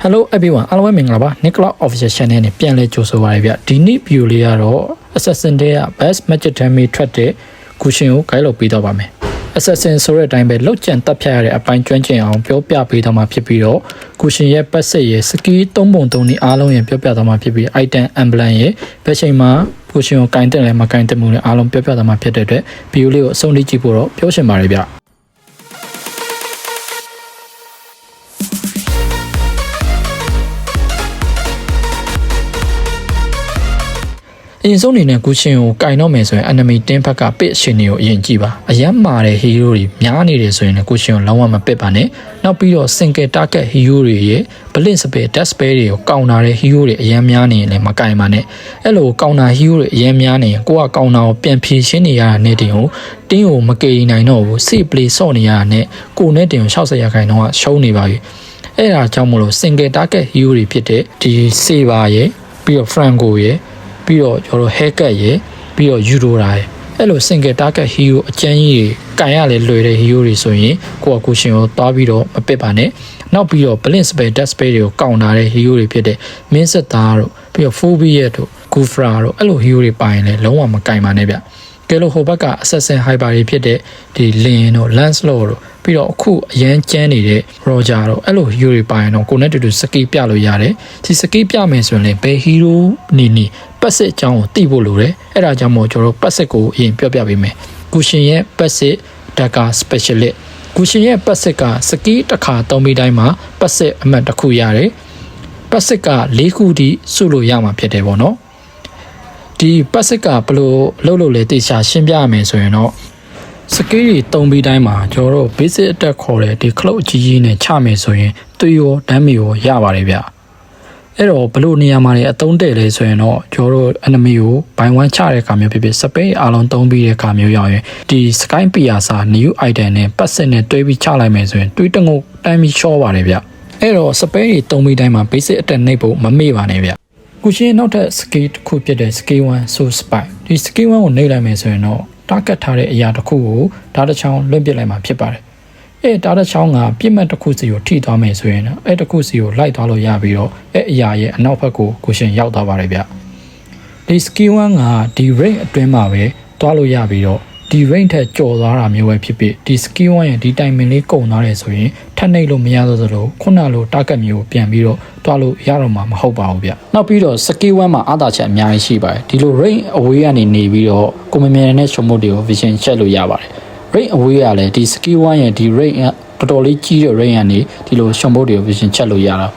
Hello everyone အားလုံးပဲမင်္ဂလာပါ Nicola Official Channel နဲ့ပြန်လည်ကြိုဆိုပါရစေဗျဒီနေ့ view လေးကတော့ Assassin တဲ့ Best Magic Damage ထွက်တဲ့ Cushion ကို guide လုပ်ပေးတော့ပါမယ် Assassin ဆိုတဲ့အတိုင်းပဲလောက်ကျန်တက်ဖြတ်ရတဲ့အပိုင်းကျွမ်းကျင်အောင်ပြောပြပေးတော့မှာဖြစ်ပြီးတော့ Cushion ရဲ့ passive ရဲ့ skill 3ပုံ3နည်းအားလုံးရင်ပြောပြတော့မှာဖြစ်ပြီး item emblem ရဲ့ဘယ်ချိန်မှာ Cushion ကို guide တက်လဲမ guide တက်မှုနဲ့အားလုံးပြောပြတော့မှာဖြစ်တဲ့အတွက် view လေးကိုအဆုံးထိကြည့်ဖို့တော့ပြောချင်ပါတယ်ဗျအရင်ဆုံးအနေနဲ့ကူရှင်ကိုကင်တော့မယ်ဆိုရင် enemy တင်းဘက်ကပစ်ရှင်တွေကိုအရင်ကြည့်ပါအရမ်းမာတဲ့ hero တွေများနေတယ်ဆိုရင်လည်းကူရှင်ကိုလုံးဝမပစ်ပါနဲ့နောက်ပြီးတော့ single target hero တွေရဲ့ blink spell death spell တွေကိုကောင်းတာတဲ့ hero တွေအရမ်းများနေရင်လည်းမကင်ပါနဲ့အဲ့လိုကောင်းတာ hero တွေအရမ်းများနေရင်ကိုကကောင်းတာကိုပြန်ဖြည့်ရှင်းနေရတာနဲ့တင်ကိုမကေနိုင်တော့ဘူး safe play ဆော့နေရတာနဲ့ကိုနဲ့တင်ကို60ရာခိုင်နှုန်းကရှုံးနေပါပြီအဲ့ဒါကြောင့်မလို့ single target hero တွေဖြစ်တဲ့ဒီ saber ရဲ့ပြီးတော့ franco ရဲ့ပြီးတော့ကျွန်တော်တို့ haircut ရယ်ပြီးတော့ judo ရာရယ်အဲ့လို single target hero အကျန်းကြီးကန်ရလေလွယ်တဲ့ hero တွေဆိုရင်ကိုရှင်ကိုတွားပြီးတော့မပစ်ပါနဲ့နောက်ပြီးတော့ blink spell death spell တွေကိုကောင်းတာတဲ့ hero တွေဖြစ်တဲ့ main စစ်သားတို့ပြီးတော့ phobia တို့ gufra တို့အဲ့လို hero တွေပါရင်လည်းလုံးဝမကင်ပါနဲ့ဗျကဲလို့ဟိုဘက်က assassin hyper တွေဖြစ်တဲ့ဒီ lin တို့ lancelot တို့ပြီးတော့အခုအရန်ကျန်းနေတဲ့ roger တို့အဲ့လို hero တွေပါရင်တော့ကိုနဲ့တူတူ skill ပြလို့ရတယ်ဒီ skill ပြမယ်ဆိုရင်လည်းဘယ် hero နေပတ်စစ်အကြောင်းကိုသိဖို့လိုတယ်အဲ့ဒါကြောင့်မို့ကျွန်တော်တို့ပတ်စစ်ကိုအရင်ပြောပြပေးမယ်ကူရှင်ရဲ့ပတ်စစ် Dagger Specialist ကူရှင်ရဲ့ပတ်စစ်က skill တစ်ခါသုံးပြီးတိုင်းမှာပတ်စစ်အမှတ်တစ်ခုရတယ်ပတ်စစ်က၄ခုထိစုလို့ရမှာဖြစ်တယ်ပေါ့နော်ဒီပတ်စစ်ကဘယ်လိုလုပ်လို့လဲသိချာရှင်းပြရမယ်ဆိုရင်တော့စကေးတွေတုံးပြီးတိုင်းမှာကျွန်တော်တို့ basic attack ခေါ်တဲ့ဒီ cloak အကြီးကြီးနဲ့ချမယ်ဆိုရင်သွေးရောဒမ်းမီရောရပါတယ်ဗျအဲ့တော့ဘလို့နေရာမှာအသုံးတဲ့လဲဆိုရင်တော့ကျွန်တော်တို့ enemy ကိုဘိုင်ဝမ်းချတဲ့အခါမျိုးဖြစ်ဖြစ် space အားလုံးသုံးပြီးတဲ့အခါမျိုးရောက်ရင်ဒီ sky piercer new item နဲ့ပတ်စစ်နဲ့တွဲပြီးချလိုက်မယ်ဆိုရင်တွေးတငုတ်တန်းပြီးရှော့ပါတယ်ဗျအဲ့တော့ space တွေသုံးပြီးတိုင်းမှာ basic attack နှိပ်ဖို့မမေ့ပါနဲ့ဗျကူရှင်နောက်ထပ် skill တစ်ခုဖြစ်တဲ့ skill 1 so spy ဒီ skill 1ကိုနှိပ်လိုက်မယ်ဆိုရင်တော့ target ထားတဲ့အရာတစ်ခုကိုဓာတ်တစ်ချောင်းလွတ်ပစ်လိုက်မှာဖြစ်ပါတယ်အဲ့ဓာတ်တစ်ချောင်းကပြစ်မှတ်တစ်ခုစီကိုထိသွားမယ်ဆိုရင်အဲ့တစ်ခုစီကိုလိုက်သွားလို့ရပြီးတော့အဲ့အရာရဲ့အနောက်ဘက်ကိုကိုရှင်ရောက်သွားပါတယ်ဗျဒီ skill 1ကဒီ range အတွင်းမှာပဲသွားလို့ရပြီးတော့ဒီ range ထက်ကျော်သွားတာမျိုးပဲဖြစ်ဖြစ်ဒီ skill 1ရဲ့ဒီ timing လေးကုန်သွားတယ်ဆိုရင်ထပ်နှိပ်လို့မရတော့သလိုခုနလို target မျိုးကိုပြန်ပြီးတော့သွားလို့ရတော့မှာမဟုတ်ပါဘူးဗျနောက်ပြီးတော့ skill 1မှာအားသာချက်အများကြီးရှိပါတယ်ဒီလို range away ကနေနေပြီးတော့ကိုမမြင်တဲ့ရှုံမုတ်တွေကို vision check လို့ရပါတယ် range away ရလဲဒီ skill 1ရဲ့ဒီ range တော်တော်လေးကြီးတဲ့ range ကနေဒီလိုရှုံမုတ်တွေကို vision check လို့ရတာ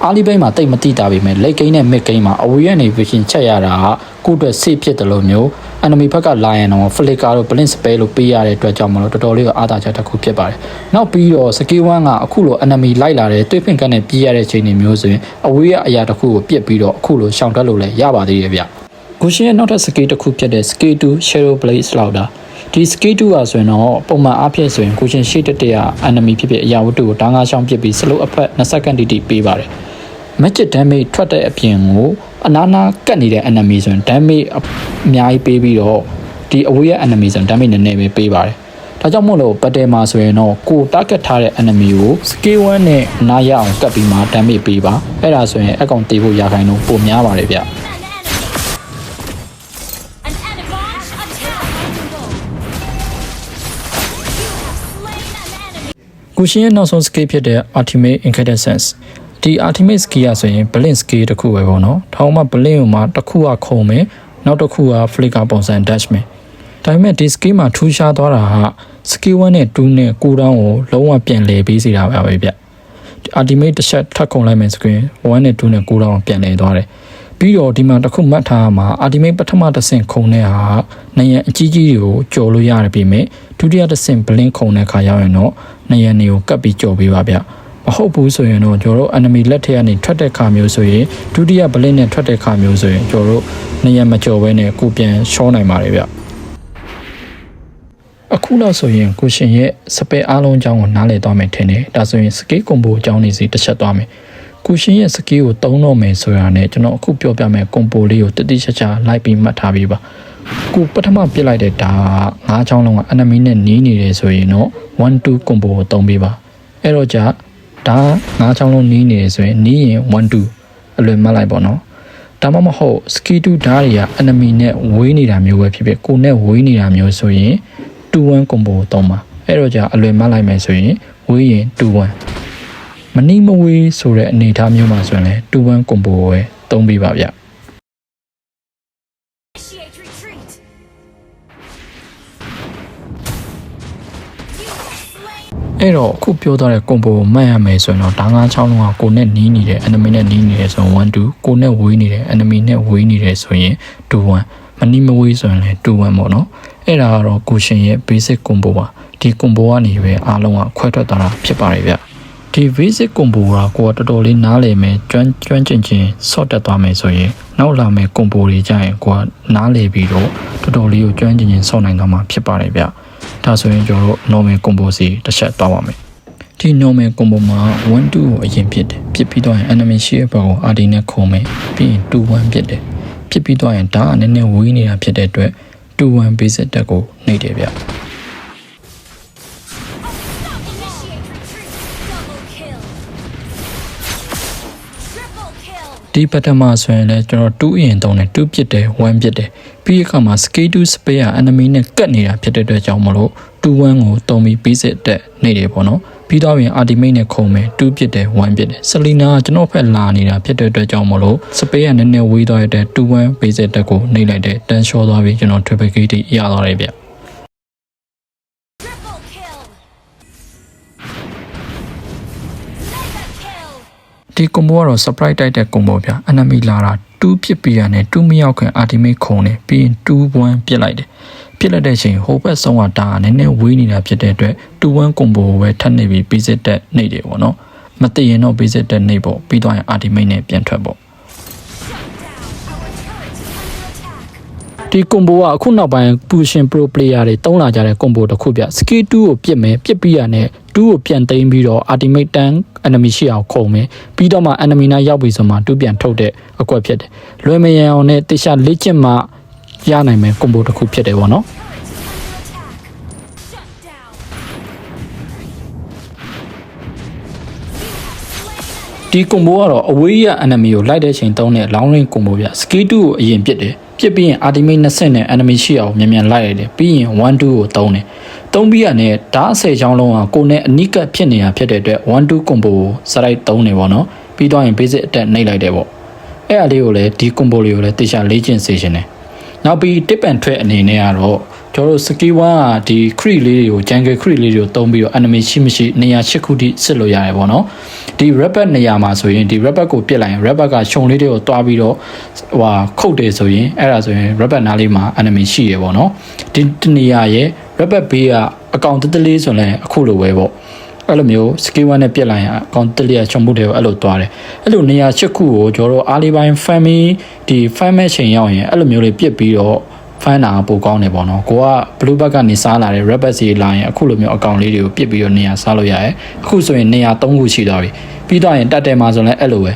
အားလီဘိန်းမှာတိတ်မတိတာပေမဲ့ late game နဲ့ mid game မှာ away ကနေ vision check ရတာကိုယ့်အတွက် safe ဖြစ်တယ်လို့မျိုး enemy ဘက်ကလာရင်တော့ flicker တို့ blink spell လို့ပေးရတဲ့အတွက်ကြောင့်မလို့တော်တော်လေးကိုအားသာချက်တစ်ခုဖြစ်ပါတယ်နောက်ပြီးတော့ skill 1ကအခုလို enemy လိုက်လာတဲ့တွေးဖင်ကန်းနဲ့ပြေးရတဲ့ချိန်တွေမျိုးဆိုရင် away ရအရာတစ်ခုကိုပြစ်ပြီးတော့အခုလိုရှောင်တက်လို့လည်းရပါသေးတယ်ဗျကိုရှင်ရဲ့နောက်ထပ် skill တစ်ခုဖြစ်တဲ့ skill 2 shadow blade slaughterဒီ skill 2ကဆိုရင်တော့ပုံမှန်အားဖြင့်ဆိုရင်ကိုရှင်ရှေ့တက်တဲ့ enemy ဖြစ်ဖြစ်အရာဝတ္ထုကိုတားငါးချောင်းပစ်ပြီး slow အဖက်2စက္ကန့်တိပေးပါတယ် magic damage ထွက်တဲ့အပြင်ကိုအနာနာကတ်နေတဲ့ enemy ဆိုရင် damage အများကြီးပေးပြီးတော့ဒီ away ရဲ့ enemy ဆိုရင် damage နည်းနည်းပဲပေးပါတယ်ဒါကြောင့်မို့လို့ battle မှာဆိုရင်တော့ကို target ထားတဲ့ enemy ကို skill 1နဲ့နားရအောင်ကတ်ပြီးမှ damage ပေးပါအဲ့ဒါဆိုရင်အကောင်တေးဖို့ရခိုင်တော့ပိုများပါတယ်ဗျကိုရှင်ရဲ့နောက်ဆုံး skill ဖြစ်တဲ့ ultimate incandescence ဒီ ultimate skill ရဆိုရင် blink skill တစ်ခုပဲပေါ့နော်ထောင်မှာ blink ကိုမှတစ်ခုကခုံမယ်နောက်တစ်ခုက flicker ပုံစံ dash မယ်ဒါပေမဲ့ဒီ skill မှာထူးခြားသွားတာက skill 1နဲ့ 2 နဲ့ cooldown ကိုလုံးဝပြန်လည်ပေးစီတာပဲဗျ ultimate တစ်ချက်ထပ်ခုံလိုက်မယ်ဆိုရင်1နဲ့ 2 နဲ့ cooldown ကိုပြန်လည်သွားတယ်ပြီးတော့ဒီမှာတစ်ခုမှတ်ထားမှာ ultimate ပထမတစ်ဆင့်ခုံတဲ့ဟာနရံအကြီးကြီးတွေကိုကြော်လို့ရတယ်ပြီမဲ့ဒုတိယတစ်ဆင့် blink ခုံတဲ့ခါရောက်ရင်တော့နရံတွေကိုကပ်ပြီးကြော်ပေးပါဗျမဟုတ်ဘူးဆိုရင်တော့ကျွန်တော်တို့ enemy လက်ထက်ကနေထွက်တဲ့ခါမျိုးဆိုရင်ဒုတိယ blink နဲ့ထွက်တဲ့ခါမျိုးဆိုရင်ကျွန်တော်တို့နရံမကြော်ဘဲနဲ့ကိုပြန်ရှောနိုင်ပါတယ်ဗျအခုတော့ဆိုရင်ကိုရှင်ရဲ့ spell အားလုံးအကြောင်းကိုနားလည်သွားမယ်ထင်တယ်ဒါဆိုရင် skill combo အကြောင်းနေစီတစ်ချက်သွားမယ်ကိုရှင်ရဲ့ skill ကိုသုံးတော့မယ်ဆိုတာနဲ့ကျွန်တော်အခုပြောပြမယ် combo လေးကိုတတိချာချာလိုက်ပြီးမှတ်ထားပြီးပါကိုပထမပြစ်လိုက်တဲ့ဒါ9ချောင်းလုံးက enemy နဲ့နီးနေတယ်ဆိုရင်တော့ 1-2 combo ကိုသုံးပေးပါအဲ့တော့じゃဒါငါးချောင်းလုံးနီးနေတယ်ဆိုရင်နီးရင်1 2အလွယ်မှတ်လိုက်ပေါ့နော်ဒါမှမဟုတ်စကီတူဓာတ်တွေက enemy နဲ့ဝေးနေတာမျိုးပဲဖြစ်ဖြစ်ကိုနဲ့ဝေးနေတာမျိုးဆိုရင်2-1 combo ကိုသုံးပါအဲ့တော့じゃအလွယ်မှတ်လိုက်မယ်ဆိုရင်ဝေးရင်2-1မနီးမဝေးဆိုတဲ့အနေအထားမျိုးမှာဆိုရင်လည်း2-1 combo ကိုပဲသုံးပေးပါဗျအဲ့တော့အခုပြောထားတဲ့ combo ကိုမှတ်ရမယ်ဆိုရင်တော့ဒါငါးချောင်းလုံးကကိုနဲ့နီးနေတယ် enemy နဲ့နီးနေတယ်ဆိုရင်1 2ကိုနဲ့ဝေးနေတယ် enemy နဲ့ဝေးနေတယ်ဆိုရင်2 1မနီးမဝေးဆိုရင်လည်း2 1ပေါ့နော်အဲ့ဒါကတော့ကိုရှင်ရဲ့ basic combo ပါဒီ combo ကနေပဲအားလုံးကခွဲထွက်သွားတာဖြစ်ပါတယ်ဗျဒီ basic combo ကကိုကတော်တော်လေးနားလည်မယ်ကျွမ်းကျင်ချင်းဆော့တက်သွားမယ်ဆိုရင်နောက်လာမယ့် combo တွေကြရင်ကိုကနားလည်ပြီးတော့တော်တော်လေးကိုကျွမ်းကျင်ချင်းဆော့နိုင်သွားမှာဖြစ်ပါတယ်ဗျဒါဆိုရင်ကျွန်တော်တို့ normal combo စီတစ်ချက်သွားပါမယ်ဒီ normal combo မှာ1 2ကိုအရင်ဖြစ်တယ်ဖြစ်ပြီးတော့ရင် enemy ရှိရဲ့ဘက်ကို RD နဲ့ခုံမယ်ပြီးရင်2 1ဖြစ်တယ်ဖြစ်ပြီးတော့ရင်ဒါကနည်းနည်းဝေးနေတာဖြစ်တဲ့အတွက်2 1 basic တက်ကိုနှိပ်တယ်ဗျဒီပထမဆိုရင်လည်းကျွန်တော်2အရင်သုံးတယ်2ပြစ်တယ်1ပြစ်တယ်ပြီးအခါမှာ scale to spare က enemy နဲ့ကတ်နေတာဖြစ်တဲ့အတွက်ကြောင့်မလို့2 1ကိုသုံးပြီး basic တက်နေတယ်ပေါ့နော်ပြီးတော့ရင် ultimate နဲ့ခုံမယ်2ပြစ်တယ်1ပြစ်တယ် Selena ကကျွန်တော်ဖက်လာနေတာဖြစ်တဲ့အတွက်ကြောင့်မလို့ spare ကနည်းနည်းဝေးသွားတဲ့2 1 basic တက်ကိုနှိပ်လိုက်တယ်တန်းလျှောသွားပြီးကျွန်တော် triple kill တိရသွားတယ်ဗျဒီ combo ကတော့ surprise တိုက်တဲ့ combo ဗျ enemy လာတာ2ဖြစ်ပြီးရတယ်2မရောက်ခင် ultimate ခုံတယ်ပြီးရင်2 1ပြစ်လိုက်တယ်ပြစ်လိုက်တဲ့အချိန်ဟိုဘက်ဆုံးကဒါနည်းနည်းဝေးနေတာဖြစ်တဲ့အတွက်2 1 combo ကိုပဲထပ်နေပြီး basic တက်နှိပ်တယ်ပေါ့နော်မသိရင်တော့ basic တက်နှိပ်ပေါ့ပြီးတော့ရင် ultimate နဲ့ပြန်ထွက်ပေါ့ဒီ combo ကအခုနောက်ပိုင်း Pushing Pro player တွေတုံးလာကြတဲ့ combo တစ်ခုပြ skill 2ကိုပြစ်မယ်ပြစ်ပြီးရနဲ့2ကိုပြန်သိမ်းပြီးတော့ ultimate တန်း enemy ရှိအောင်ခုံမယ်ပြီးတော့မှ enemy နားရောက်ပြီဆိုမှ2ပြန်ထုတ်တဲ့အကွက်ဖြစ်တယ်လွယ်မရန်အောင်နဲ့တေချာလေ့ကျင့်မှရနိုင်မယ် combo တစ်ခုဖြစ်တယ်ပေါ့နော်ဒီ combo ကတော့အဝေးရ enemy ကိုလိုက်တဲ့အချိန်သုံးတဲ့ long range combo ပြ skill 2ကိုအရင်ပြစ်တယ်ပြစ်ပြီးရင် ultimate 20နဲ့ enemy ရှိအောင်မြန်မြန်လိုက်ရတယ်ပြီးရင်1 2ကိုသုံးတယ်သုံးပြီးရနဲ့ဓာတ်10ချောင်းလုံးကကိုနဲ့အနိကတ်ဖြစ်နေတာဖြစ်တဲ့အတွက်1 2 combo ကိုစရိုက်သုံးနေပေါ့နော်ပြီးတော့ရင် basic attack နှိပ်လိုက်တယ်ပေါ့အဲ့အလေးကိုလည်းဒီ combo လေးကိုလည်းတေချာလေ့ကျင့်စေချင်တယ်နောက်ပြီး tip and trick အနေနဲ့ကတော့ကျွန်တော်တို့ skill 1ကဒီ crit လေးတွေကို jungle crit လေးတွေကိုသုံးပြီးတော့ enemy ရှိမရှိနေရာ8ခုထိစစ်လို့ရတယ်ပေါ့နော်ဒီ rabbit နေရာမှာဆိုရင်ဒီ rabbit ကိုပြစ်လိုက်ရင် rabbit ကရှုံလေးတွေကိုတွားပြီးတော့ခုတ်တယ်ဆိုရင်အဲ့ဒါဆိုရင် rabbit နားလေးမှာ enemy ရှိရပေါ့နော်ဒီနေရာရဲ့ rabbit ဘေးကအကောင်တက်တလေးဆိုရင်အခုလိုပဲပေါ့အဲ့လိုမျိုး skill 1နဲ့ပြစ်လိုက်ရင်အကောင်တက်လေးကချုံမှုတွေကိုအဲ့လိုတွားတယ်အဲ့လိုနေရာ8ခုကိုကျွန်တော်တို့အားလေးပိုင်း family ဒီ family ချိန်ရောက်ရင်အဲ့လိုမျိုးလေးပြစ်ပြီးတော့ဖိုင်းတာပိုကောင်းနေပေါ့နော်ကိုက blue bag ကနေစားလာတဲ့ rabbit စီလာရင်အခုလိုမျိုးအကောင်လေးတွေကိုပြစ်ပြီးတော့နေရာစားလို့ရတယ်အခုဆိုရင်နေရာ3ခုရှိသွားပြီပြီးတော့ရင်တက်တယ်မှာဆိုရင်အဲ့လိုပဲ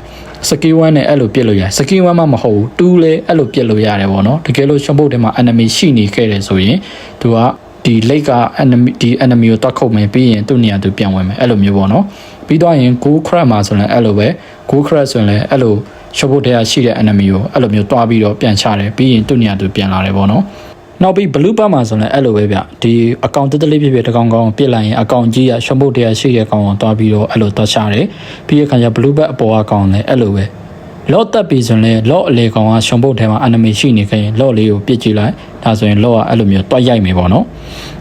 skill 1နဲ့အဲ့လိုပြစ်လို့ရတယ် skill 1မှမဟုတ်ဘူး2လည်းအဲ့လိုပြစ်လို့ရတယ်ပေါ့နော်တကယ်လို့ရှုံးဖို့တဲ့မှာ enemy ရှိနေခဲ့တယ်ဆိုရင်သူကဒီ lake က enemy ဒီ enemy ကိုတောက်ခုတ်မယ်ပြီးရင်သူ့နေရာသူပြန်ဝင်မယ်အဲ့လိုမျိုးပေါ့နော်ပြီးတော့ရင် go crack မှာဆိုရင်အဲ့လိုပဲ go crack ဆိုရင်လည်းအဲ့လိုရှုပ်ဖို့တရားရှိတဲ့ enemy ကိုအဲ့လိုမျိုးတွားပြီးတော့ပြန်ချတယ်ပြီးရင်သူ့နေရာသူပြန်လာတယ်ပေါ့နော်နောက်ပြီး blue bag မှာဆိုရင်အဲ့လိုပဲဗျဒီအကောင့်တက်တလေးဖြစ်ဖြစ်တကောင်ကောင်ပြစ်လိုက်ရင်အကောင့်ကြီးရရှုပ်ဖို့တရားရှိတဲ့ကောင်ကိုတွားပြီးတော့အဲ့လိုတွားချတယ်ပြီးရခါကျ blue bag အပေါ်အကောင်လည်းအဲ့လိုပဲလော့တက်ပြီးဆိုရင်လော့အလေကောင်ကရှုံဖို့ထဲမှာ enemy ရှိနေခဲ့ရင်လော့လေးကိုပြစ်ကြည့်လိုက်ဒါဆိုရင်လော့ကအဲ့လိုမျိုးတွားရိုက်မယ်ပေါ့နော်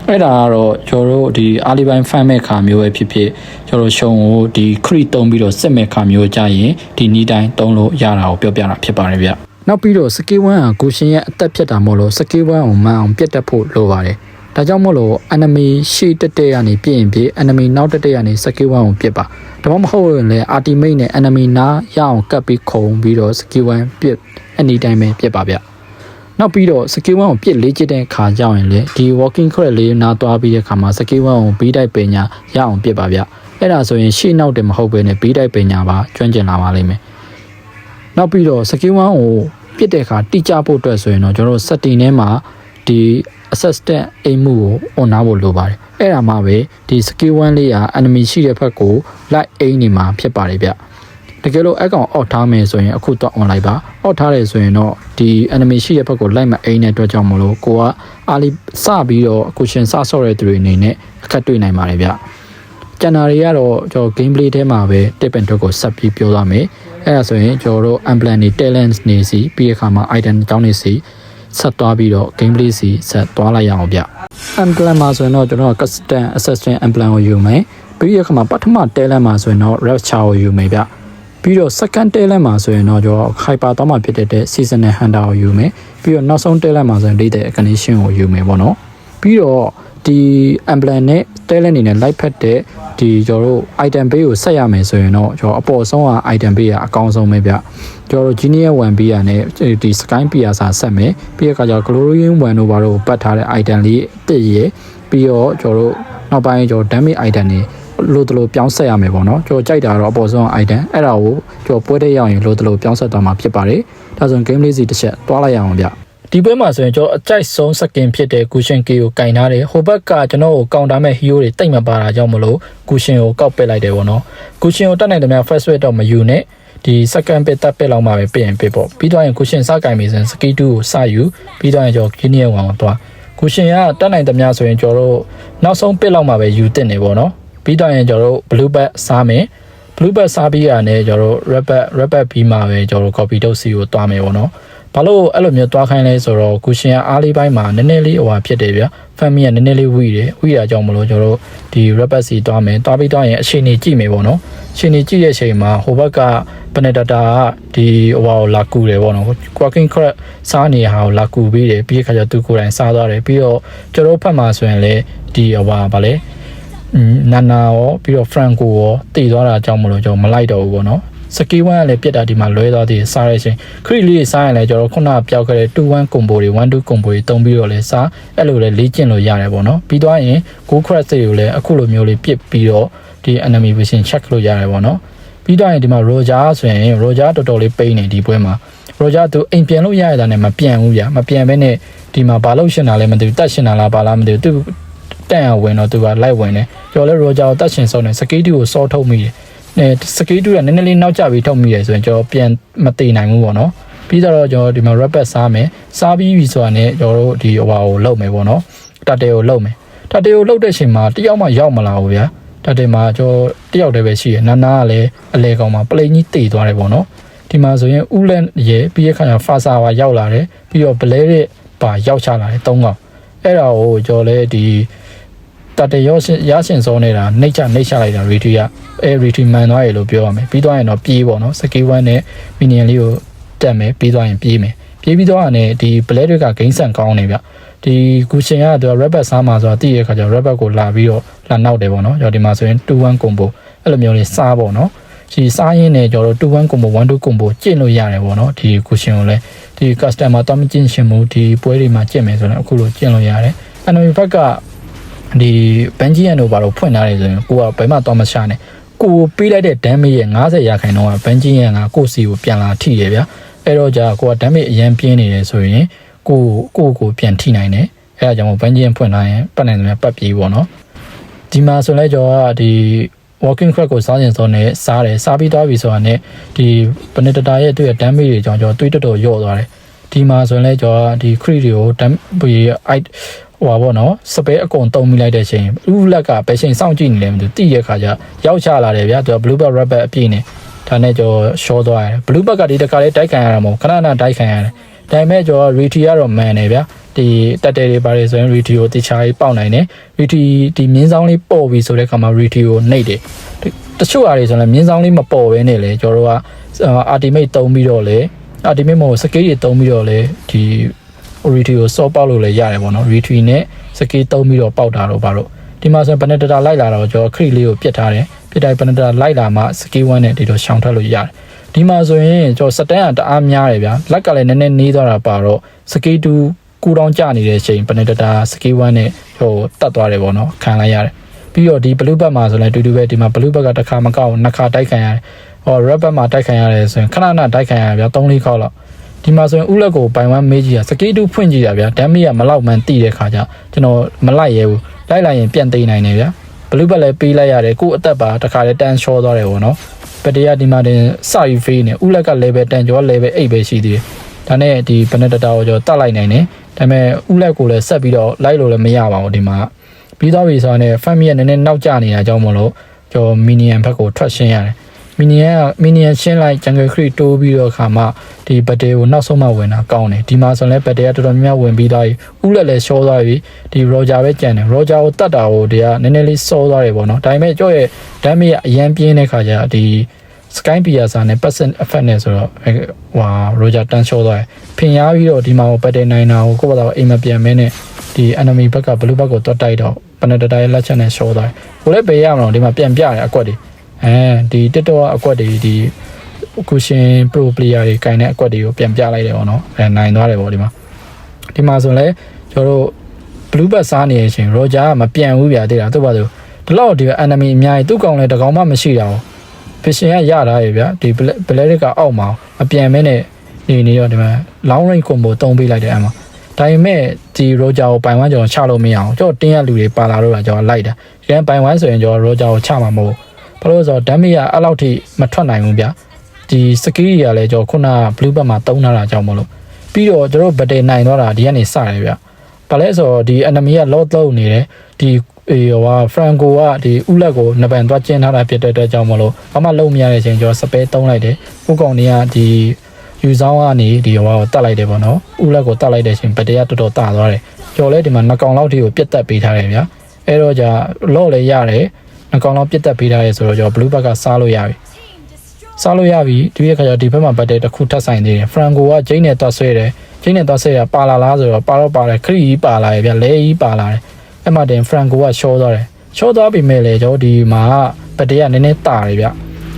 အဲ့ဒါကတော့ကျွန်တော်တို့ဒီအားလီပိုင်းဖန်မဲ့ခါမျိုးပဲဖြစ်ဖြစ်ကျွန်တော်ရှုံကိုဒီခရစ်တုံးပြီးတော့စစ်မဲ့ခါမျိုးကြရင်ဒီနီးတိုင်းတုံးလို့ရတာကိုပြောပြတာဖြစ်ပါတယ်ဗျနောက်ပြီးတော့ skill 1ကကိုရှင်ရဲ့အသက်ဖြစ်တာမို့လို့ skill 1ကိုမှန်အောင်ပြတ်တက်ဖို့လိုပါတယ်ဒါကြောင့်မို့လို့ enemy ရှေ့တက်တဲ့ကနေပြည့်ရင်ပြည့် enemy နောက်တက်တဲ့ကနေ skill 1ကိုပြစ်ပါဒါမှမဟုတ်ရင်လည်း ultimate နဲ့ enemy နားရအောင်ကပ်ပြီးခုံပြီးတော့ skill 1ပြစ်any time ပဲပြစ်ပါဗျနောက်ပြီးတော့ skill 1ကိုပြစ်လေ့ကျင့်တဲ့အခါကျရင်လေဒီ walking crack လေးနားသွားပြီးတဲ့အခါမှာ skill 1ကို beat တိုက်ပညာရအောင်ပြစ်ပါဗျအဲ့ဒါဆိုရင်ရှေ့နောက်တယ်မဟုတ်ဘဲနဲ့ beat တိုက်ပညာပါကျွမ်းကျင်လာပါလိမ့်မယ်နောက်ပြီးတော့ skill 1ကိုပြစ်တဲ့အခါတိကျဖို့အတွက်ဆိုရင်တော့ကျွန်တော်တို့ setting ထဲမှာဒီ assistant အိမ်မှုကို on နာဖို့လိုပါတယ်အဲ့ဒါမှပဲဒီ skill 1လေးက enemy ရှိတဲ့ဘက်ကို like အိမ်နေမှာဖြစ်ပါတယ်ဗျတကယ်လို့အကောင်အောက်ထားမယ်ဆိုရင်အခုတော့ on လိုက်ပါအောက်ထားတယ်ဆိုရင်တော့ဒီ enemy ရှိတဲ့ဘက်ကို like မအိမ်တဲ့အတွက်ကြောင့်မလို့ကိုကအားလေးစပြီးတော့ question စဆော့တဲ့သူတွေအနေနဲ့အခက်တွေ့နိုင်ပါတယ်ဗျကျန်တာတွေကတော့ကျွန်တော် gameplay ထဲမှာပဲ tip and trick ကိုဆက်ပြီးပြောသွားမယ်အဲ့ဒါဆိုရင်ကျွန်တော်တို့ emblem တွေ talents နေစီပြီးတဲ့အခါမှာ item တောင်းနေစီဆက်သွားပြီးတော့ gameplay စီဆက်သွားလိုက်ရအောင်ဗျ emblem မှာဆိုရင်တော့ကျွန်တော် custom assistant emblem ကိုယူမယ်ပြီးတဲ့အခါမှာပထမ talent မှာဆိုရင်တော့ rapture ကိုယူမယ်ဗျပြီးတော့ second talent မှာဆိုရင်တော့ကျွန်တော် hyper တော့မှဖြစ်တဲ့ seasonal hunter ကိုယူမယ်ပြီးတော့နောက်ဆုံး talent မှာဆိုရင် date condition ကိုယူမယ်ပေါ့နော်ပြီးတော့ဒီ emblem နဲ့ talent နေနဲ့ light ဖက်တဲ့ဒီကျွန်တော်တို့ item pay ကိုဆက်ရမယ်ဆိုရင်တော့ကျွန်တော်အပေါ်ဆုံးက item pay ကအကောင်းဆုံးပဲဗျကျွန်တော်တို့ genius 1 pay နဲ့ဒီ sky pay စာဆက်မယ်ပြီးတော့ကကြောင့် glorious 1တို့ဘာလို့ပတ်ထားတဲ့ item လေးတစ်ရပြီးတော့ကျွန်တော်တို့နောက်ပိုင်းကျွန်တော် damage item တွေလို့တလို့ပြောင်းဆက်ရမယ်ပေါ့နော်ကျွန်တော်ကြိုက်တာတော့အပေါ်ဆုံး item အဲ့ဒါကိုကျွန်တော်ပွဲတဲ့ရောက်ရင်လို့တလို့ပြောင်းဆက်သွားမှာဖြစ်ပါတယ်ဒါဆိုရင် game လေးစီတစ်ချက်တွားလိုက်ရအောင်ဗျဒီပွဲမှာဆိုရင်ကျွန်တော်အကြိုက်ဆုံး second ဖြစ်တဲ့ cushion key ကိုကင်ထားတယ်ဟိုဘက်ကကျွန်တော်ကိုကောင်တာမဲ့ hero တွေတိတ်မပါတာကြောင့်မလို့ cushion ကိုကောက်ပစ်လိုက်တယ်ပေါ့နော် cushion ကိုတက်နိုင်တယ်များ first weight တော့မယူနဲ့ဒီ second bit တက်ပစ်လောက်မှပဲပြင်ရင်ပစ်ပေါ့ပြီးတော့ရင် cushion စကင်ပြီဆိုရင် skill 2ကိုစယူပြီးတော့ရင်ကျွန်တော် genius 1ကိုတွား cushion ကတက်နိုင်တယ်များဆိုရင်ကျွန်တော်တို့နောက်ဆုံးပစ်လောက်မှပဲယူတင်နေပေါ့နော်ပြီးတော့ရင်ကျွန်တော်တို့ blue bat စားမယ် blue bat စားပြီးရတယ်ကျွန်တော်တို့ red bat ပြီးမှပဲကျွန်တော်တို့ copy တုပ်စီကိုတွားမယ်ပေါ့နော်ဘာလို့အဲ့လိုမျိုးတွားခိုင်းလဲဆိုတော့ကုရှင်ကအားလေးပိုင်းမှာနည်းနည်းလေးဟိုဟာဖြစ်တယ်ဗျဖမ်မီကနည်းနည်းလေးဝီတယ်ဝီတာကြောင့်မလို့ကျွန်တော်တို့ဒီ rapid စီတွားမယ်တွားပြီးတော့ရင်အခြေအနေကြည့်မယ်ပေါ့နော်အခြေအနေကြည့်ရဲ့အချိန်မှာဟိုဘက်က Benedetta ကဒီဟိုဟာကိုလာကူတယ်ပေါ့နော် Quacking Crab စားနေဟာကိုလာကူပြီးတယ်ပြီးခါကျသူကိုယ်တိုင်စားသွားတယ်ပြီးတော့ကျွန်တော်ဖတ်မှာဆိုရင်လေဒီဟိုဟာဗာလဲနာနာရောပြီးတော့ Franco ရောတည်သွားတာကြောင့်မလို့ကျွန်တော်မလိုက်တော့ဘူးပေါ့နော်စကီ1ကလည်းပြက်တာဒီမှာလွဲသွားသေးတယ်စားရချင်းခရစ်လေးစားရင်လည်းကျွန်တော်ခုနပြောက်ခဲ့တဲ့2-1 combo တွေ1-2 combo တွေတုံးပြီးတော့လည်းစားအဲ့လိုလည်းလေ့ကျင့်လို့ရတယ်ပေါ့နော်ပြီးသွားရင် go crash တွေကိုလည်းအခုလိုမျိုးလေးပစ်ပြီးတော့ဒီ enemy vision check လို့ရတယ်ပေါ့နော်ပြီးသွားရင်ဒီမှာ Roger ဆိုရင် Roger တော်တော်လေးပိန်းနေဒီပွဲမှာ Roger သူအိမ်ပြန်လို့ရရတာနဲ့မပြန်ဘူးဗျာမပြန်ဘဲနဲ့ဒီမှာဘာလို့ရှင်တာလဲမသိဘူးတတ်ရှင်တာလားဘာလားမသိဘူးသူတန့်ရဝင်တော့သူကလိုက်ဝင်တယ်ကျော်လဲ Roger ကိုတတ်ရှင်စောနေစကီ2ကိုစောထုတ်မိတယ်စကီတူကနည်းနည်းလေးနောက်ကျပြီးထုတ်မိတယ်ဆိုရင်ကျွန်တော်ပြန်မသိနိုင်ဘူးပေါ့နော်ပြီးတော့ကျွန်တော်ဒီမှာ rapid စားမယ်စားပြီးပြီဆိုတာနဲ့ကျွန်တော်တို့ဒီဟိုဟာကိုလုတ်မယ်ပေါ့နော်တတဲကိုလုတ်မယ်တတဲကိုလုတ်တဲ့အချိန်မှာတယောက်မှရောက်မလာဘူးဗျာတတဲမှာကျွန်တော်တယောက်တည်းပဲရှိရနာနာကလည်းအလဲကောင်မှာပလိန်ကြီးတိတ်သွားတယ်ပေါ့နော်ဒီမှာဆိုရင်ဥလက်ရဲ့ပြီးရခါကျဖာစာပါရောက်လာတယ်ပြီးတော့ဘလဲတဲ့ပါရောက်ချလာတယ်၃កောင်အဲ့ဒါကိုကျွန်တော်လည်းဒီတတရောရရှင်စောနေတာနှိတ်ချလိုက်တာ retry ကretry မှန်သွားရလို့ပြောရမယ်ပြီးသွားရင်တော့ပြေးပေါ့နော် skill 1နဲ့ minion လေးကိုတက်မယ်ပြီးသွားရင်ပြေးမယ်ပြေးပြီးတော့ကနေဒီ blade တွေက gain ဆန်ကောင်းနေဗျဒီ cushion ကသူက rabbit စားမှာဆိုတာသိရခါကျ rabbit ကိုလာပြီးတော့လာနောက်တယ်ပေါ့နော်ကျွန်တော်ဒီမှာဆိုရင်2-1 combo အဲ့လိုမျိုးလေးစားပေါ့နော်ဒီစားရင်းနဲ့ကျွန်တော်တို့2-1 combo 1-2 combo ကျင့်လို့ရတယ်ပေါ့နော်ဒီ cushion ကိုလည်းဒီ customer တော့မကျင့်ရှင်ဘူးဒီပွဲတွေမှာကျင့်မယ်ဆိုတော့အခုလိုကျင့်လို့ရတယ်အဲ့တော့ဒီဘက်ကဒီဘန်ဂျီယန်တို့ဘာလို့ဖွင့်ထားလဲဆိုရင်ကိုကဘယ်မှတော့မရှာနဲ့ကိုပေးလိုက်တဲ့ damage ရဲ့90%ကဘန်ဂျီယန်ကကိုစီကိုပြန်လာထိတယ်ဗျာအဲ့တော့ကြာကိုက damage အရင်ပြင်းနေတယ်ဆိုရင်ကိုပြန်ထိနိုင်တယ်အဲ့ဒါကြောင့်ဘန်ဂျီယန်ဖွင့်ထားရင်ပတ်နိုင်တယ်ပတ်ပြေးပေါ့နော်ဒီမှာဆိုလဲကျော်ကဒီ walking crack ကိုစားရင်စောနဲ့စားတယ်စားပြီးသွားပြီဆိုတာနဲ့ဒီ Benedetta ရဲ့သူ့ရဲ့ damage တွေကြောင့်ကျော်တွေးတော်ရော့သွားတယ်ဒီမှာဆိုရင်လဲကျော်ဒီ crit တွေကို ဟိုပါဘောနော်စပယ်အကုန်တုံးမိလိုက်တဲ့အချိန်ဥလက်ကဘယ်ချိန်စောင့်ကြည့်နေလဲမသိတိရဲ့ခါကျရောက်ချလာတယ်ဗျာသူက blue bat rabbit အပြည့်နဲ့ဒါနဲ့ကျော်ရှော့သွားတယ် blue bat ကဒီတခါလေးတိုက်ခံရတာမဟုတ်ခဏတိုက်ခံရတယ်ဒါပေမဲ့ကျော် retry ကတော့မှန်တယ်ဗျာဒီတက်တယ်တွေပါတယ်ဆိုရင် retry ကိုတိချာလေးပေါက်နိုင်တယ် retry ဒီမြင်းဆောင်လေးပေါ်ပြီဆိုတဲ့ခါမှာ retry ကိုနှိပ်တယ်တချို့အားတွေဆိုရင်မြင်းဆောင်လေးမပေါ်ဘဲနဲ့လေကျော်တို့က ultimate တုံးပြီးတော့လေ ultimate မဟုတ် skill တွေတုံးပြီးတော့လေဒီ retry ကိုစောပေါက်လို့လည်းရတယ်ပေါ့နော် retry နဲ့ skill တုံးပြီးတော့ပေါက်တာတော့ဘာလို့ဒီမှာဆိုရင် Benedetta လိုက်လာတော့ကျွန်တော် crit လေးကိုပြစ်ထားတယ်ပြစ်တိုင်း Benedetta လိုက်လာမှ skill 1နဲ့ဒီတော့ရှောင်ထွက်လို့ရတယ်ဒီမှာဆိုရင်ကျွန်တော်စတန်ကတအားများတယ်ဗျာလက်ကလည်းနည်းနည်းနေသွားတာပါတော့ skill 2ကူတောင်းကျနေတဲ့အချိန် Benedetta skill 1နဲ့ဟိုတတ်သွားတယ်ပေါ့နော်ခံလိုက်ရတယ်ပြီးတော့ဒီ blue bat မှာဆိုလည်းတူတူပဲဒီမှာ blue bat ကတစ်ခါမကောက်နှစ်ခါတိုက်ခံရတယ်ဟော red bat မှာတိုက်ခံရတယ်ဆိုရင်ခဏတိုက်ခံရတယ်ဗျာ3-4ခေါက်လောက် ဒီမှာဆိုရင်ဥလက်ကိုပိုင်ဝမ်းမေးကြည့်တာစကေးတူးဖွင့်ကြည့်တာဗျာဒမ်မီကမလောက်မှန်းတည်တဲ့ခါကျကျွန်တော်မလိုက်ရဲဘူးလိုက်လိုက်ရင်ပြန်သိနိုင်တယ်ဗျာဘလူးဘက်လည်းပေးလိုက်ရတယ်ကို့အသက်ပါတခါလေတန်းချောသွားတယ်ပေါ့နော်ပတေးကဒီမှာတင်စယူဖေးနေဥလက်က level 10ကျော် level 8ပဲရှိသေးတယ်ဒါနဲ့ဒီဘနက်တတာကိုကျွန်တော်တတ်လိုက်နိုင်တယ်ဒါပေမဲ့ဥလက်ကိုလည်းဆက်ပြီးတော့လိုက်လို့လည်းမရပါဘူးဒီမှာပြီးတော့ပြီဆိုတော့ဖမ်မီကနည်းနည်းနောက်ကျနေတာကြောင့်မလို့ကျွန်တော်မီနီယန်ဘက်ကိုထွက်ရှင်းရတယ်မီနီယန်ရှင်းလိုက်ဂျန်ဂယ်ခရစ်တိုးပြီးတော့ခါမှဒီဘတ်တေကိုနောက်ဆုံးမှဝင်တာကောင်းတယ်ဒီမှာဆိုလည်းဘတ်တေကတော်တော်များများဝင်ပြီးသားပြီဥလက်လည်းရှောသွားပြီဒီရောဂျာပဲကြံတယ်ရောဂျာကိုတတ်တာကိုဒီကနည်းနည်းလေးစောသွားတယ်ပေါ့နော်ဒါပေမဲ့ကြော့ရဲ့ဒမ်မီကအရန်ပြင်းတဲ့ခါကျဒီစကိုင်းပီယာစာနဲ့ percent effect နဲ့ဆိုတော့ဟိုရောဂျာတန်းရှောသွားတယ်ဖင်ရပြီးတော့ဒီမှာဘတ်တေနိုင်တာကိုကိုယ့်ဘာသာအိမ်မပြန်မဲနဲ့ဒီ enemy ဘက်ကဘလူးဘက်ကိုတွတ်တိုက်တော့ပနတတာရဲ့လက်ချက်နဲ့ရှောသွားတယ်ကိုလည်းပေးရမလို့ဒီမှာပြန်ပြတယ်အကွက်တွေဒီတစ်တော့အကွက်တွေဒီကုရှင် pro player တွေကိုင်တဲ့အကွက်တွေကိုပြန်ပြလိုက်တယ်ပေါ့နော်နိုင်သွားတယ်ပေါ့ဒီမှာဆိုလဲကျွန်တော်တို့ blue bat စားနေတဲ့အချိန် Roger ကမပြန်ဘူးဗျာတဲ့သူ့ဘာလို့ဒီလောက်ဒီ enemy အများကြီးသူ့ကောင်လည်းတကောင်မှမရှိတာဘူး fishing ကရတာရဗျာဒီ black ကအောက်မှာမပြန်မဲနဲ့နေတော့ဒီမှာ long range combo တုံးပေးလိုက်တယ်အမှဒါပေမဲ့ဒီ Roger ကိုပိုင်ဝမ်းကျွန်တော်ချလို့မရအောင်ကျွန်တော်တင်းရလူတွေပါလာတော့ကျွန်တော်လိုက်တာဒီကပိုင်ဝမ်းဆိုရင်ကျွန်တော် Roger ကိုချမှာမဟုတ်ဘာလို့ဆိုတော့ဒမ်မီကအဲ့လောက်ထိမထွက်နိုင်ဘူးဗျဒီစကီးတွေကလည်းကျွန်တော်ခုနက blue bat မှာတုံးထားတာကြောင့်မလို့ပြီးတော့ကျွန်တော်ဘတ်တေနိုင်သွားတာဒီကနေစတယ်ဗျဘာလဲဆိုတော့ဒီ enemy က load လုပ်နေတယ်ဒီဖရန်ကိုကဒီဥလက်ကိုနပန်သွားကျင်းထားတာဖြစ်တဲ့အတွက်ကြောင့်မလို့ဘာမှလုံးမရတဲ့အချိန်ကျွန်တော်စပဲတုံးလိုက်တယ်ဥကောင်တွေကဒီယူဆောင်ကနေဒီကိုတတ်လိုက်တယ်ပေါ့နော်ဥလက်ကိုတတ်လိုက်တဲ့အချိန်ဘတ်တေကတော်တော်တာသွားတယ်ကျော်လဲဒီမှာ2ကောင်လောက်ထိကိုပြတ်တက်ပေးထားတယ်ဗျအဲ့တော့じゃလော့လဲရတယ်2ကောင်လောက်ပြတ်တက်ပေးထားရဲဆိုတော့ကျွန်တော် blue bat ကစားလို့ရပြီဒီရဲ့ခါကျဒီဘက်မှာဘတ်တေတစ်ခုထပ်ဆိုင်သေးတယ်ဖရန်ကိုကဂျိန်းနဲ့သွားဆွဲတယ်ဂျိန်းနဲ့သွားဆွဲတာပါလာလားဆိုတော့ပါတော့ပါတယ်ခရီးပါလာရဲ့ဗျလဲကြီးပါလာတယ်အဲ့မှာတင်ဖရန်ကိုကရှောသွားတယ်ရှောသွားပြီမဲ့လေကျွန်တော်ဒီမှာဘတ်တေကနည်းနည်းတာတယ်ဗျ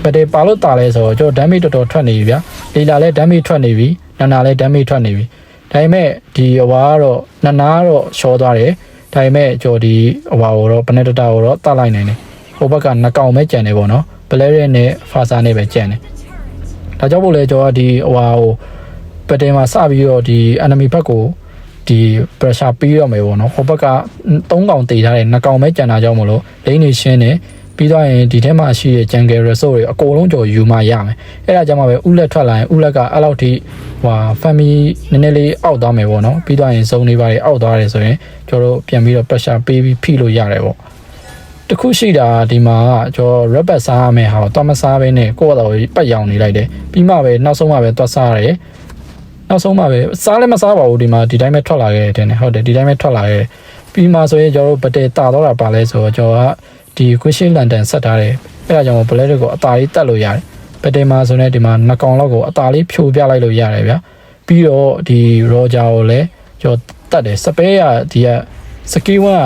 ဘတ်တေပါလို့တာလဲဆိုတော့ကျွန်တော် damage တော်တော်ထွက်နေပြီဗျလီလာလဲ damage ထွက်နေပြီနာလဲ damage ထွက်နေပြီဒါပေမဲ့ဒီအဝါကတော့နာကတော့ရှောသွားတယ်ဒါပေမဲ့ကျွန်တော်ဒီအဝါကိုတော့ဘနက်တတာကိုတော့တတ်လိုက်နိုင်တယ်ဟိုဘက်က2ကောင်ပဲကြံတယ်ပေါ့နော်ဘလဲရဲနဲ့ဖာစာနဲ့ပဲကြံတယ်ဒါကြောင့်မို့လဲကျွန်တော်ဒီဟိုပတေမှာစပြီးတော့ဒီ enemy ဘက်ကိုဒီ pressure ပြီးတော့မယ်ပေါ့နော်ဟိုဘက်က3ကောင်တည်ထားတယ်2ကောင်ပဲကြံတာကြောင့်မလို့ lane နေရှင်းတယ်ပြီးတော့ရင်ဒီထဲမှာရှိတဲ့ jungle resource တွေအကုန်လုံးကြော်ယူမှရမယ်အဲ့ဒါကြောင့်မှပဲဥလက်ထွက်လာရင်ဥလက်ကအဲ့လောက်ထိfamily နည်းနည်းလေးအောက်သွားမယ်ပေါ့နော်ပြီးတော့ရင်ဇုံတွေပါတွေအောက်သွားတယ်ဆိုရင်ကျွန်တော်တို့ပြန်ပြီးတော့ pressure ပေးပြီးဖိလို့ရတယ်ပေါ့တခုရှိတာဒီမှာကျွန်တော် rabbit စားရမယ်ဟာတော့မစားဘဲနဲ့ကိုယ့်ဘာသာပတ်ရောင်နေလိုက်တယ်ပြီးမှပဲနောက်ဆုံးမှပဲသွားစားရတယ်နောက်ဆုံးမှပဲစားလည်းမစားပါဘူးဒီမှာဒီတိုင်းပဲထွက်လာခဲ့တယ်ဟုတ်တယ်ဒီတိုင်းပဲထွက်လာခဲ့ပြီးမှဆိုရင်ကျွန်တော်တို့ဘတ်တေတာတော့တာပါလဲဆိုတော့ကျွန်တော်ကဒီ question lantern ဆက်ထားတယ်အဲ့ဒါကြောင့်ဘလက်တွေကိုအသာလေးတက်လို့ရတယ်ဘတ်တေမှာဆိုရင်ဒီမှာ2ကောင်လောက်ကိုအသာလေးဖြိုပြလိုက်လို့ရတယ်ဗျာပြီးတော့ဒီ Roger ကိုလည်းကျွန်တော်တက်တယ်စပဲရဒီကစကီဝါ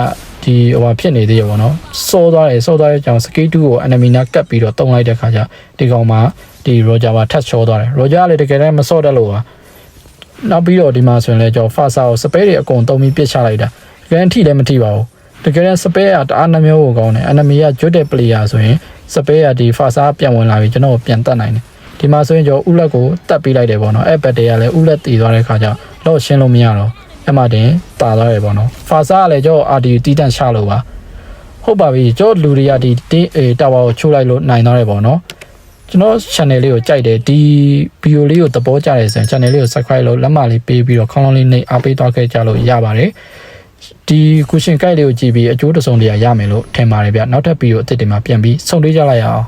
ဒီဖြစ်နေသေးရပေါ့နော်စောသွားတဲ့ကြောင့်စကေး2ကို enemy နာကတ်ပြီးတော့တုံးလိုက်တဲ့ခါကျဒီကောင်မှာဒီ Roger ပါထပ်ချောသွားတယ် Roger ကလည်းတကယ်တမ်းမစောတတ်လို့ပါနောက်ပြီးတော့ဒီမှာဆိုရင်လည်းကျွန်တော် Fasa ကိုစပဲတွေအကုန်တုံးပြီးပစ်ချလိုက်တာတကယ်တမ်းထိလည်းမထိပါဘူးတကယ်တမ်းစပဲကတအားနှမျိုးကိုကောင်းတယ် enemy ကကျွတ်တဲ့ player ဆိုရင်စပဲကဒီ Fasa ပြန်ဝင်လာပြီးကျွန်တော်ပြန်တတ်နိုင်တယ်ဒီမှာဆိုရင်ကျွန်တော်ဥလက်ကိုတတ်ပေးလိုက်တယ်ပေါ့နော်အဲ့ဘက်တေကလည်းဥလက်တည်သွားတဲ့ခါကျတော့ရှင်းလို့မရတော့အဲ့မှာတင်တာသွားတယ်ပေါ့နော်ဖာစာကလည်းကျွန်တော်အာဒီတီးတန့်ချလို့ပါဟုတ်ပါပြီကျွန်တော်လူတွေကဒီတာဝါကိုချိုးလိုက်လို့နိုင်သွားတယ်ပေါ့နော်ကျွန်တော် channel လေးကိုကြိုက်တယ်ဒီ video လေးကိုသဘောကျတယ်ဆိုရင် channel လေးကို subscribe လုပ်လက်မလေးပေးပြီးတော့ခေါင်းလုံးလေးနှိပ်အားပေးသွားခဲ့ကြလို့ရပါတယ်ဒီ question guide လေးကိုကြည့်ပြီးအကျိုးတစုံတရာရမယ်လို့ထင်ပါတယ်ဗျနောက်ထပ် video အသစ်တွေမှာပြန်ပြီးဆုံတွေ့ကြလိုက်ရအောင်